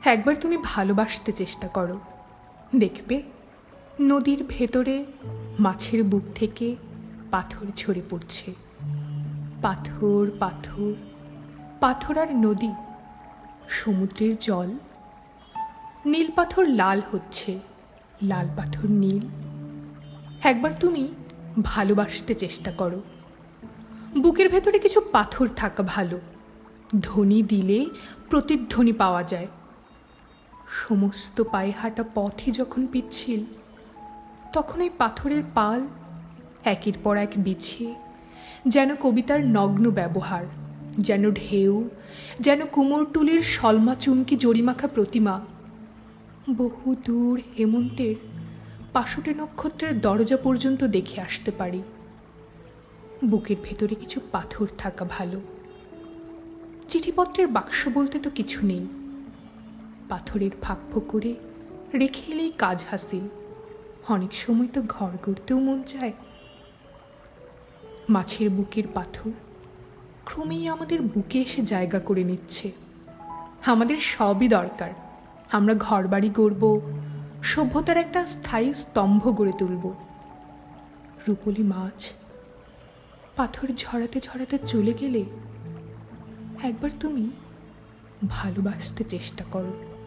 একবার তুমি ভালোবাসতে চেষ্টা করো, দেখবে নদীর ভেতরে মাছের বুক থেকে পাথর ঝরে পড়ছে। পাথর পাথর পাথর আর নদী, সমুদ্রের জল। নীল পাথর লাল হচ্ছে, লাল পাথর নীল। একবার তুমি ভালোবাসতে চেষ্টা করো। বুকের ভেতরে কিছু পাথর থাকা ভালো, ধ্বনি দিলে প্রতিধ্বনি পাওয়া যায়। সমস্ত পায়ে হাঁটা পথই যখন পিচ্ছিল, তখন ওই পাথরের পাল একের পর এক বিছিয়ে যেন কবিতার নগ্ন ব্যবহার, যেন ঢেউ, যেন কুমোরটুলির সলমা চুমকি জরিমাখা প্রতিমা। বহু দূর হেমন্তের পাশুটে নক্ষত্রের দরজা পর্যন্ত দেখে আসতে পারি। বুকের ভেতরে কিছু পাথর থাকা ভালো। চিঠিপত্রের বাক্স বলতে তো কিছু নেই, পাথরের ফাঁক ফোকরে রেখে এলেই কাজ হাসিল। অনেক সময় তো ঘর করতেও মন চায়। মাছের বুকের পাথর ক্রমেই আমাদের বুকে এসে জায়গা করে নিচ্ছে। আমাদের সবই দরকার। আমরা ঘরবাড়ি গড়ব, সভ্যতার একটা স্থায়ী স্তম্ভ গড়ে তুলব। রূপলি মাছ পাথর ঝরাতে ঝরাতে চলে গেলে একবার তুমি ভালোবাসতে চেষ্টা করো।